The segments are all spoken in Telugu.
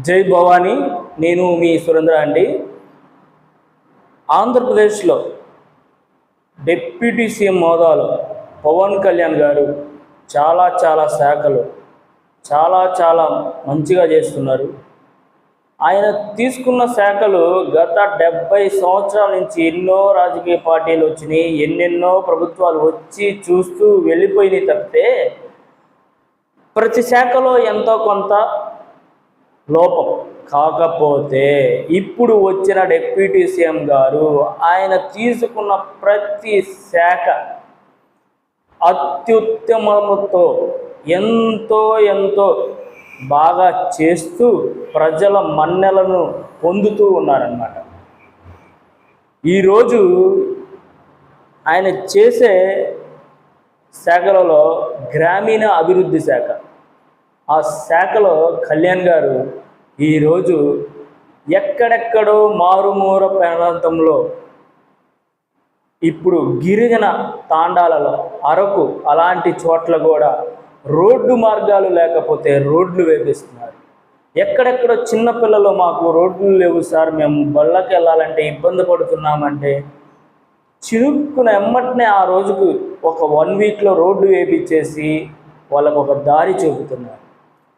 జై భవానీ. నేను మీ సురేంద్ర అండి. ఆంధ్రప్రదేశ్లో డిప్యూటీ సీఎం హోదాలో పవన్ కళ్యాణ్ గారు చాలా శాఖలు చాలా మంచిగా చేస్తున్నారు. ఆయన తీసుకున్న శాఖలు గత 70 సంవత్సరాల నుంచి ఎన్నో రాజకీయ పార్టీలు వచ్చినాయి, ఎన్నెన్నో ప్రభుత్వాలు వచ్చి చూస్తూ వెళ్ళిపోయినాయి తప్పితే ప్రతి శాఖలో ఎంతో కొంత లోపం. కాకపోతే ఇప్పుడు వచ్చిన డిప్యూటీ సీఎం గారు ఆయన తీసుకున్న ప్రతి శాఖ అత్యుత్తమంతో ఎంతో బాగా చేస్తూ ప్రజల మన్నెలను పొందుతూ ఉన్నారన్నమాట. ఈరోజు ఆయన చేసే శాఖలలో గ్రామీణ అభివృద్ధి శాఖ, ఆ శాఖలో కళ్యాణ్ గారు ఈరోజు ఎక్కడెక్కడో మారుమూర ప్రాంతంలో ఇప్పుడు గిరిజన తాండాలలో, అరకు అలాంటి చోట్ల కూడా రోడ్డు మార్గాలు లేకపోతే రోడ్లు వేపిస్తున్నారు. ఎక్కడెక్కడో చిన్నపిల్లలు మాకు రోడ్లు లేవు సార్, మేము బళ్ళకి వెళ్ళాలంటే ఇబ్బంది పడుతున్నామంటే చిరుక్కున ఎమ్మటనే ఆ రోజుకు ఒక 1 వీక్లో రోడ్డు వేపించేసి వాళ్ళకు ఒక దారి చూపుతున్నారు.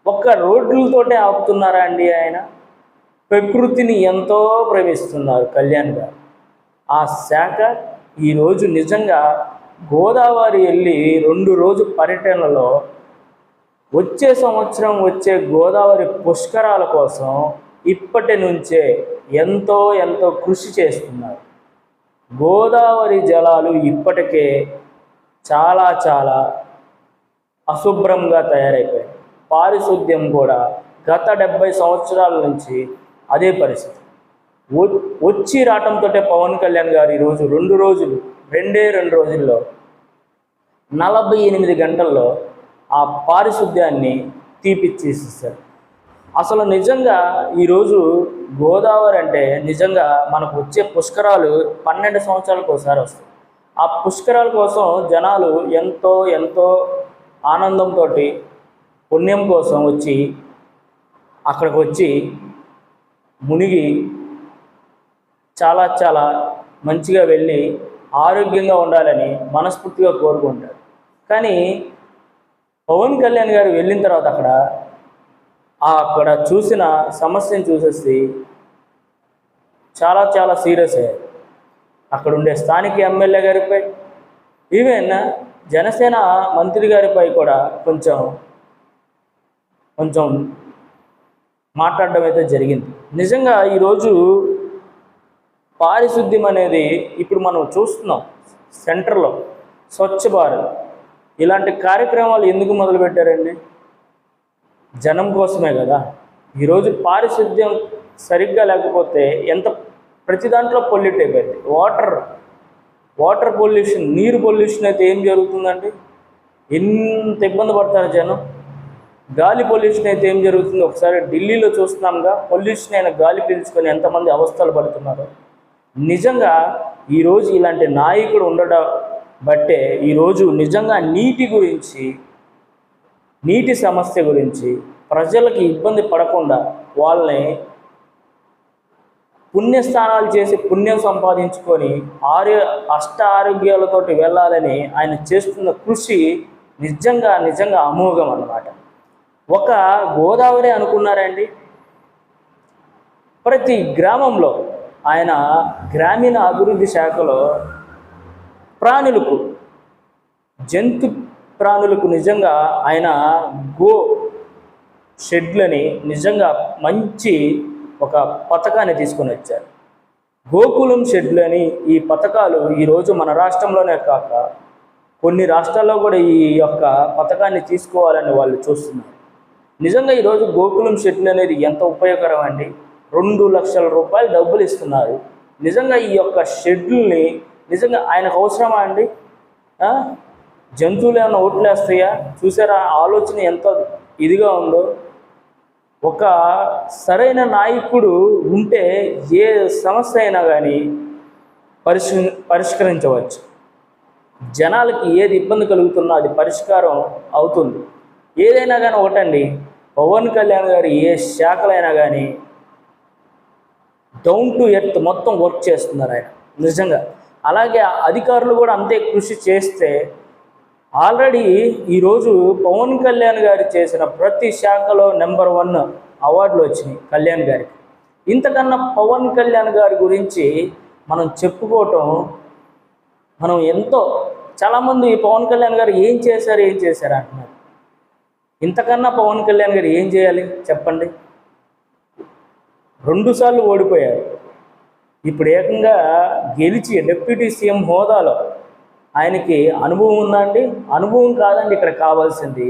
ఒక్క రోడ్లతోటే ఆపుతున్నారా అండి? ఆయన ప్రకృతిని ఎంతో ప్రేమిస్తున్నారు కళ్యాణ్ గారు. ఆ శాఖ ఈరోజు నిజంగా గోదావరి వెళ్ళి 2 రోజు పర్యటనలో వచ్చే సంవత్సరం వచ్చే గోదావరి పుష్కరాల కోసం ఇప్పటి నుంచే ఎంతో కృషి చేస్తున్నారు. గోదావరి జలాలు ఇప్పటికే చాలా అశుభ్రంగా తయారైపోయాయి. పారిశుద్ధ్యం కూడా గత 70 సంవత్సరాల నుంచి అదే పరిస్థితి. వచ్చి రావటంతో పవన్ కళ్యాణ్ గారు ఈరోజు 2 రోజుల్లో 48 గంటల్లో ఆ పారిశుద్ధ్యాన్ని తీపిచ్చేసేసారు. అసలు నిజంగా ఈరోజు గోదావరి అంటే నిజంగా మనకు వచ్చే పుష్కరాలు 12 సంవత్సరాలకు ఒకసారి వస్తాయి. ఆ పుష్కరాల కోసం జనాలు ఎంతో ఆనందంతో పుణ్యం కోసం వచ్చి అక్కడికి వచ్చి మునిగి చాలా మంచిగా వెళ్ళి ఆరోగ్యంగా ఉండాలని మనస్ఫూర్తిగా కోరుకుంటారు. కానీ పవన్ కళ్యాణ్ గారు వెళ్ళిన తర్వాత అక్కడ చూసిన సమస్యను చూసేసి చాలా సీరియస్ అయ్యారు. అక్కడ ఉండే స్థానిక ఎమ్మెల్యే గారిపై, ఈవెన్ జనసేన మంత్రి గారిపై కూడా కొంచెం మాట్లాడడం అయితే జరిగింది. నిజంగా ఈరోజు పారిశుద్ధ్యం అనేది ఇప్పుడు మనం చూస్తున్నాం. సెంటర్లో స్వచ్ఛ భారత్ ఇలాంటి కార్యక్రమాలు ఎందుకు మొదలుపెట్టారండి? జనం కోసమే కదా. ఈరోజు పారిశుద్ధ్యం సరిగ్గా లేకపోతే ప్రతి దాంట్లో పొల్యూట్ అయిపోయింది. వాటర్ పొల్యూషన్, నీరు పొల్యూషన్ అయితే ఏం జరుగుతుందండి? ఎంత ఇబ్బంది పడతారు జనం. గాలి పొల్యూషన్ అయితే ఏం జరుగుతుంది? ఒకసారి ఢిల్లీలో చూస్తున్నాంగా, పొల్యూషన్ అయిన గాలి పీల్చుకొని ఎంతమంది అవస్థలు పడుతున్నారు. నిజంగా ఈరోజు ఇలాంటి నాయకుడు ఉండడం బట్టే ఈరోజు నిజంగా నీటి సమస్య గురించి ప్రజలకి ఇబ్బంది పడకుండా వాళ్ళని పుణ్యస్థానాలు చేసి పుణ్యం సంపాదించుకొని అష్ట ఆరోగ్యాలతోటి వెళ్ళాలని ఆయన చేస్తున్న కృషి నిజంగా అమోఘం అన్నమాట. ఒక గోదావరి అనుకున్నారండి, ప్రతి గ్రామంలో ఆయన గ్రామీణ అభివృద్ధి శాఖలో జంతు ప్రాణులకు నిజంగా ఆయన షెడ్లని నిజంగా మంచి ఒక పథకాన్ని తీసుకొని వచ్చారు. గోకులం షెడ్లని ఈ పథకాలు ఈరోజు మన రాష్ట్రంలోనే కాక కొన్ని రాష్ట్రాల్లో కూడా ఈ యొక్క పథకాన్ని తీసుకోవాలని వాళ్ళు చూస్తున్నారు. నిజంగా ఈరోజు గోకులం షెడ్లు అనేది ఎంత ఉపయోగకరం అండి. 2 లక్షల రూపాయలు డబ్బులు ఇస్తున్నారు. నిజంగా ఈ యొక్క షెడ్లని నిజంగా ఆయనకు అవసరమా అండి? జంతువులు ఏమైనా ఓట్లేస్తాయా? చూసారా ఆలోచన ఎంత ఇదిగా ఉందో. ఒక సరైన నాయకుడు ఉంటే ఏ సమస్య అయినా కానీ పరిష్కరించవచ్చు. జనాలకి ఏది ఇబ్బంది కలుగుతున్నా అది పరిష్కారం అవుతుంది. ఏదైనా కానీ ఒకటండి, పవన్ కళ్యాణ్ గారు ఏ శాఖలైనా కానీ డౌన్ టు ఎర్త్ మొత్తం వర్క్ చేస్తున్నారు ఆయన నిజంగా. అలాగే అధికారులు కూడా అంతే కృషి చేస్తే ఆల్రెడీ ఈరోజు పవన్ కళ్యాణ్ గారు చేసిన ప్రతి శాఖలో నెంబర్ 1 అవార్డులు వచ్చినాయి కళ్యాణ్ గారికి. ఇంతకన్నా పవన్ కళ్యాణ్ గారి గురించి మనం చెప్పుకోవటం మనం ఎంతో చాలామంది పవన్ కళ్యాణ్ గారు ఏం చేశారు అంటున్నారు. ఇంతకన్నా పవన్ కళ్యాణ్ గారు ఏం చేయాలి చెప్పండి? 2 సార్లు ఓడిపోయారు. ఇప్పుడు ఏకంగా గెలిచి డిప్యూటీ సీఎం హోదాలో ఆయనకి అనుభవం ఉందా అండి? అనుభవం కాదండి ఇక్కడ కావాల్సింది.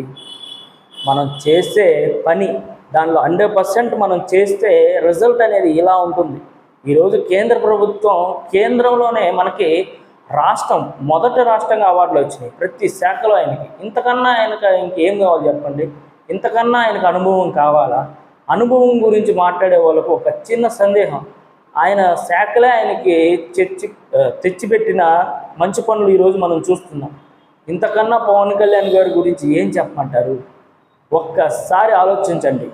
మనం చేసే పని దానిలో 100% మనం చేస్తే రిజల్ట్ అనేది ఇలా ఉంటుంది. ఈరోజు కేంద్ర ప్రభుత్వం కేంద్రంలోనే మనకి మొదటి రాష్ట్రంగా అవార్డులు వచ్చినాయి ప్రతి శాఖలో ఆయనకి. ఇంతకన్నా ఆయనకు ఇంకేం కావాలి చెప్పండి? ఇంతకన్నా ఆయనకు అనుభవం కావాలా? అనుభవం గురించి మాట్లాడే వాళ్ళకు ఒక చిన్న సందేహం, ఆయన శాఖలే ఆయనకి తెచ్చిపెట్టిన మంచి పనులు ఈరోజు మనం చూస్తున్నాం. ఇంతకన్నా పవన్ కళ్యాణ్ గారి గురించి ఏం చెప్పమంటారు? ఒక్కసారి ఆలోచించండి.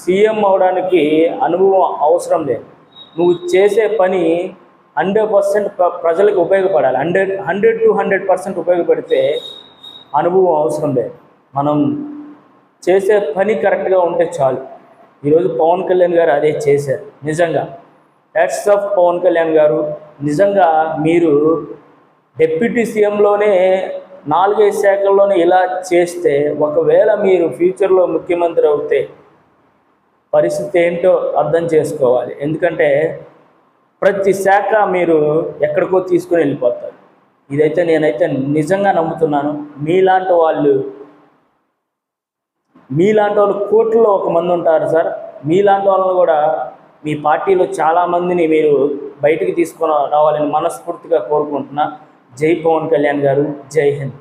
సీఎం అవడానికి అనుభవం అవసరం లేదు. నువ్వు చేసే పని 100% ప్రజలకు ఉపయోగపడాలి. 100 to 100% ఉపయోగపడితే అనుభవం అవసరం లేదు. మనం చేసే పని కరెక్ట్గా ఉంటే చాలు. ఈరోజు పవన్ కళ్యాణ్ గారు అదే చేశారు. నిజంగా హ్యాట్స్ ఆఫ్ పవన్ కళ్యాణ్ గారు. నిజంగా మీరు డిప్యూటీ సీఎంలోనే 4-5 శాఖల్లోనే ఇలా చేస్తే ఒకవేళ మీరు ఫ్యూచర్లో ముఖ్యమంత్రి అవుతే పరిస్థితి ఏంటో అర్థం చేసుకోవాలి. ఎందుకంటే ప్రతి శాఖ మీరు ఎక్కడికో తీసుకుని వెళ్ళిపోతారు. ఇదైతే నేనైతే నిజంగా నమ్ముతున్నాను. మీలాంటి వాళ్ళు కోట్లలో 1 మంది ఉంటారు సార్. మీలాంటి వాళ్ళని కూడా మీ పార్టీలో చాలామందిని మీరు బయటికి తీసుకొని రావాలని మనస్ఫూర్తిగా కోరుకుంటున్నా. జై పవన్ కళ్యాణ్ గారు, జై హింద్.